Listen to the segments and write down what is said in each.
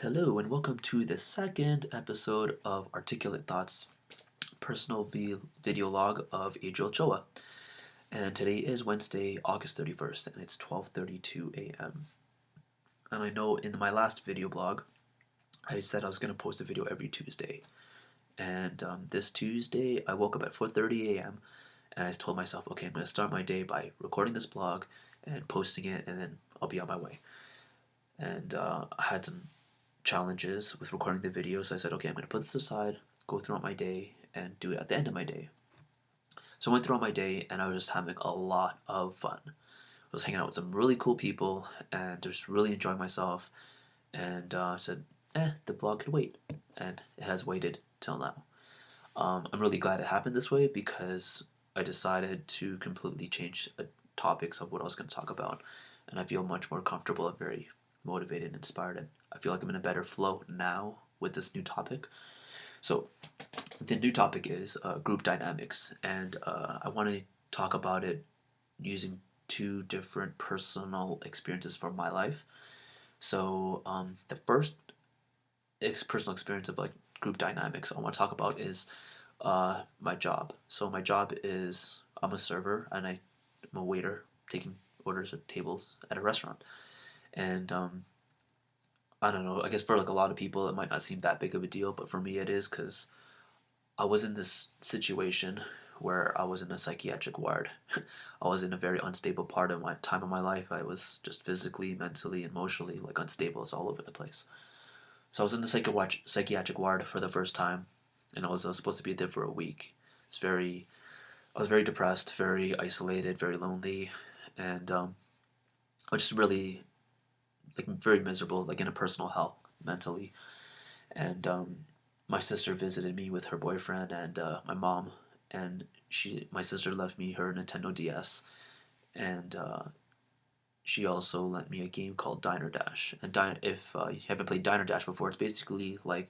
Hello, and welcome to the second episode of Articulate Thoughts, personal video log of Adriel Choa. And today is Wednesday, August 31st, and it's 12:32 a.m. And I know in my last video blog, I said I was going to post a video every Tuesday. And this Tuesday, I woke up at 4:30 a.m. and I told myself, okay, I'm going to start my day by recording this blog and posting it, and then I'll be on my way. And I had some challenges with recording the video, so I said, okay, I'm going to put this aside, go throughout my day, and do it at the end of my day. So I went throughout my day, and I was just having a lot of fun. I was hanging out with some really cool people, and just really enjoying myself, and I said, the blog could wait, and it has waited till now. I'm really glad it happened this way because I decided to completely change the topics of what I was going to talk about, and I feel much more comfortable and very motivated and inspired, and I feel like I'm in a better flow now with this new topic. So the new topic is group dynamics, and I want to talk about it using two different personal experiences from my life. So the first personal experience of like group dynamics I want to talk about is my job. So my job is I'm a server and I'm a waiter taking orders at tables at a restaurant. And I don't know. I guess for like a lot of people, it might not seem that big of a deal, but for me, it is because I was in this situation where I was in a psychiatric ward. I was in a very unstable part of my time of my life. I was just physically, mentally, emotionally like unstable. It's all over the place. So I was in the psychiatric ward for the first time, and I was supposed to be there for a week. It's very, I was very depressed, very isolated, very lonely, and I was just really like very miserable, like in a personal hell mentally. And my sister visited me with her boyfriend and my mom, and my sister left me her Nintendo DS, and she also lent me a game called Diner Dash. And if you haven't played Diner Dash before, it's basically like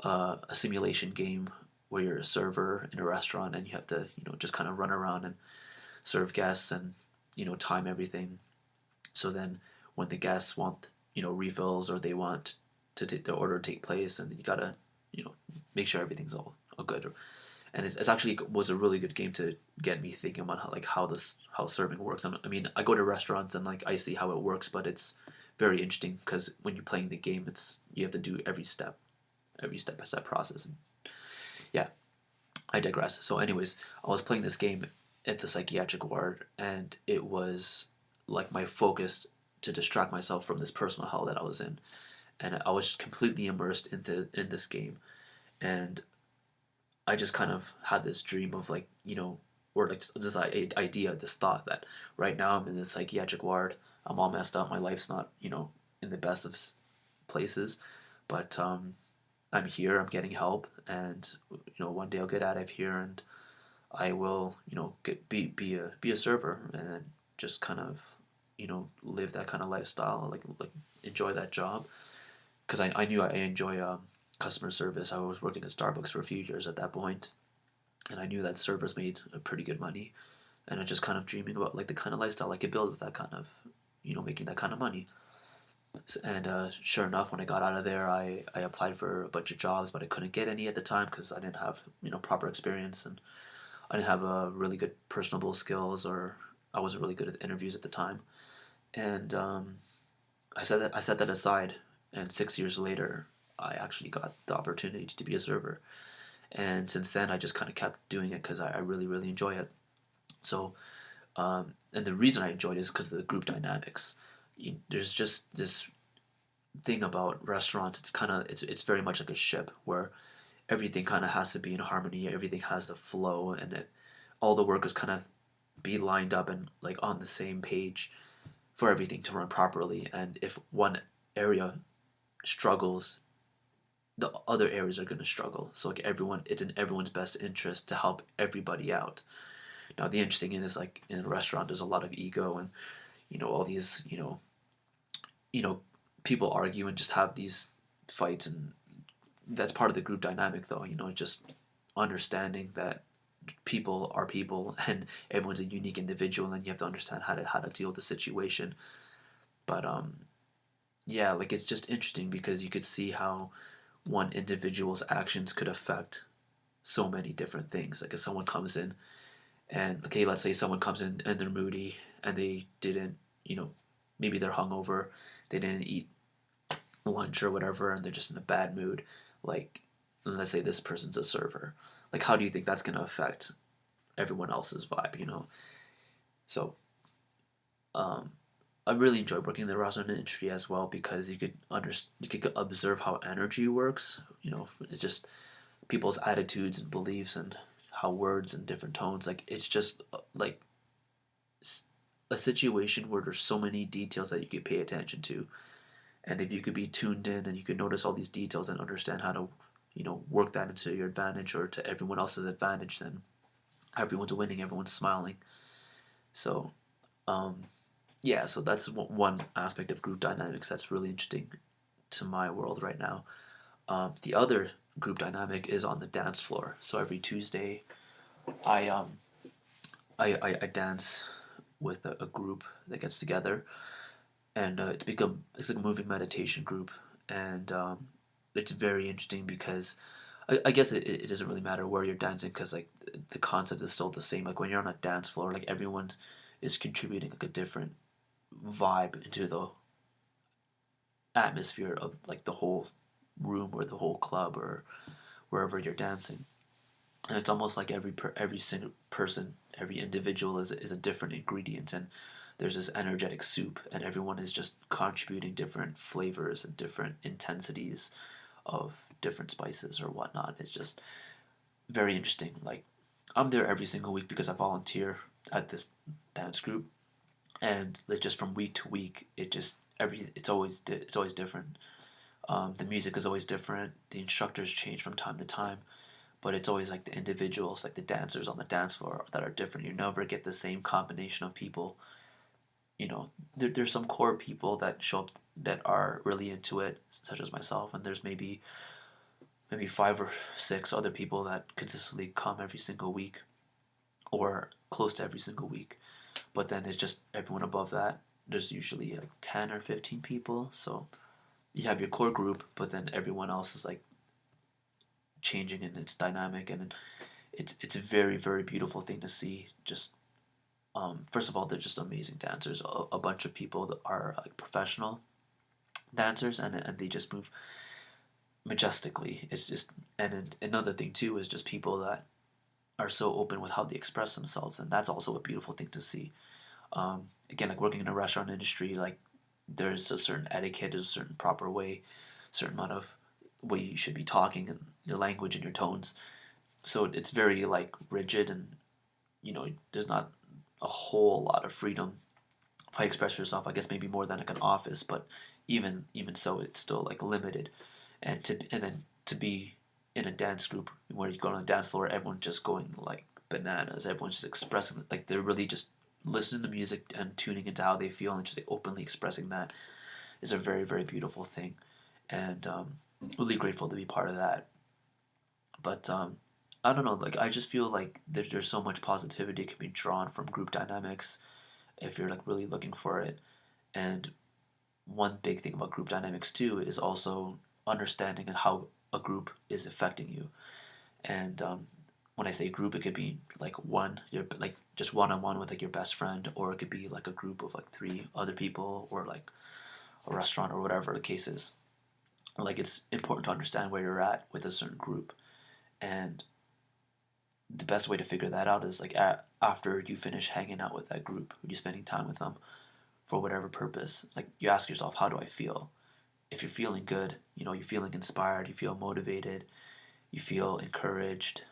a simulation game where you're a server in a restaurant and you have to just kind of run around and serve guests and time everything. So then when the guests want refills or they want to take their order to take place, and you gotta make sure everything's all good. And it's actually was a really good game to get me thinking about how serving works. I mean, I go to restaurants and like I see how it works, but it's very interesting because when you're playing the game, you have to do every step by step process. And yeah, I digress. So, anyways, I was playing this game at the psychiatric ward, and it was like my focus to distract myself from this personal hell that I was in, and I was completely immersed in this game, and I just kind of had this dream of like or like this idea, this thought that right now I'm in the psychiatric ward, I'm all messed up, my life's not in the best of places, but I'm here, I'm getting help, and one day I'll get out of here and I will be a server and just kind of live that kind of lifestyle, like enjoy that job because I knew I enjoy customer service. I was working at Starbucks for a few years at that point, and I knew that servers made a pretty good money, and I just kind of dreaming about like the kind of lifestyle I could build with that kind of making that kind of money. And sure enough, when I got out of there, I applied for a bunch of jobs, but I couldn't get any at the time because I didn't have proper experience, and I didn't have really good personable skills, or I wasn't really good at interviews at the time. And I set that aside, and 6 years later, I actually got the opportunity to be a server. And since then, I just kind of kept doing it because I really really enjoy it. So and the reason I enjoyed it is because of the group dynamics. There's just this thing about restaurants. It's very much like a ship where everything kind of has to be in harmony. Everything has to flow, and all the workers kind of be lined up and like on the same page for everything to run properly. And if one area struggles, the other areas are going to struggle. So like it's in everyone's best interest to help everybody out. Now the interesting thing is like in a restaurant, there's a lot of ego and all these you know people argue and just have these fights, and that's part of the group dynamic though. Just understanding that people are people and everyone's a unique individual, and you have to understand how to deal with the situation. But yeah, like it's just interesting because you could see how one individual's actions could affect so many different things. Like if someone comes in and okay, let's say someone comes in and they're moody and they didn't, you know, maybe they're hungover, they didn't eat lunch or whatever, and they're just in a bad mood. Like, let's say this person's a server. Like, how do you think that's gonna affect everyone else's vibe? You know, so um, I really enjoy working in the restaurant industry as well because you could observe how energy works. You know, it's just people's attitudes and beliefs and how words and different tones. Like it's just like a situation where there's so many details that you could pay attention to, and if you could be tuned in and you could notice all these details and understand how to, you know, work that into your advantage or to everyone else's advantage, then everyone's winning, everyone's smiling. So um, yeah, so that's one aspect of group dynamics that's really interesting to my world right now. The other group dynamic is on the dance floor. So every Tuesday, I I dance with a group that gets together, and it's like a moving meditation group, and it's very interesting because I guess it doesn't really matter where you're dancing because like the concept is still the same. Like when you're on a dance floor, like everyone is contributing like a different vibe into the atmosphere of like the whole room or the whole club or wherever you're dancing. And it's almost like every single person, every individual is a different ingredient, and there's this energetic soup, and everyone is just contributing different flavors and different intensities of different spices or whatnot. It's just very interesting. Like I'm there every single week because I volunteer at this dance group, and like just from week to week, it's always different. The music is always different. The instructors change from time to time, but it's always like the individuals, like the dancers on the dance floor that are different. You never get the same combination of people. You know, there's some core people that show up that are really into it, such as myself, and there's maybe five or six other people that consistently come every single week or close to every single week. But then it's just everyone above that. There's usually like 10 or 15 people. So you have your core group, but then everyone else is like changing in its dynamic, and it's a very very beautiful thing to see. Just first of all, they're just amazing dancers. A bunch of people that are like professional dancers, and they just move majestically. It's just and another thing too is just people that are so open with how they express themselves, and that's also a beautiful thing to see. Again, like working in a restaurant industry, like there's a certain etiquette, there's a certain proper way, certain amount of way you should be talking and your language and your tones. So it's very like rigid, and you know there's not a whole lot of freedom how you express yourself. I guess maybe more than like an office, but even so, it's still like limited. And then to be in a dance group where you go on a dance floor, everyone's just going like bananas. Everyone's just expressing like they're really just listening to music and tuning into how they feel and just like, openly expressing that is a very very beautiful thing, and really grateful to be part of that. But I don't know, like I just feel like there's so much positivity can be drawn from group dynamics if you're like really looking for it. And one big thing about group dynamics too is also understanding and how a group is affecting you. And when I say group, it could be like you're like just one on one with like your best friend, or it could be like a group of like three other people, or like a restaurant, or whatever the case is. Like it's important to understand where you're at with a certain group, and the best way to figure that out is like after you finish hanging out with that group, you spending time with them for whatever purpose. It's like you ask yourself, how do I feel? If you're feeling good, you know, you're feeling inspired, you feel motivated, you feel encouraged,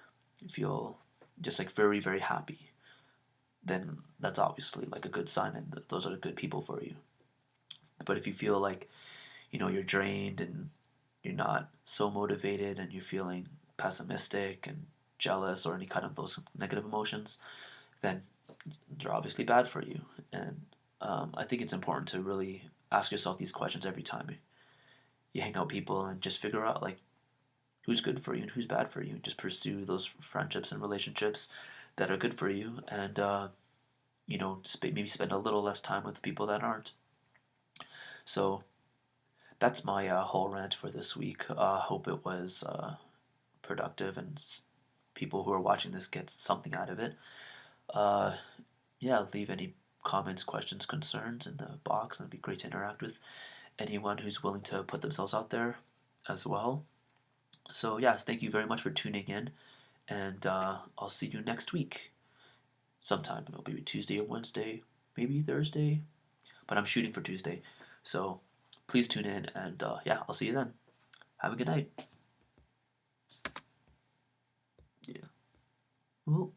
you feel just like very, very happy, then that's obviously like a good sign, and those are the good people for you. But if you feel like, you know, you're drained and you're not so motivated and you're feeling pessimistic and jealous or any kind of those negative emotions, then they're obviously bad for you. And I think it's important to really ask yourself these questions every time you hang out with people and just figure out like who's good for you and who's bad for you. Just pursue those friendships and relationships that are good for you, and you know, maybe spend a little less time with people that aren't. So that's my whole rant for this week. Hope it was productive and people who are watching this get something out of it. Uh, yeah, leave any comments, questions, concerns in the box, and it'd be great to interact with anyone who's willing to put themselves out there as well. So, yes, thank you very much for tuning in, and I'll see you next week sometime. It'll be Tuesday or Wednesday, maybe Thursday, but I'm shooting for Tuesday. So, please tune in, and yeah, I'll see you then. Have a good night. Yeah. Well,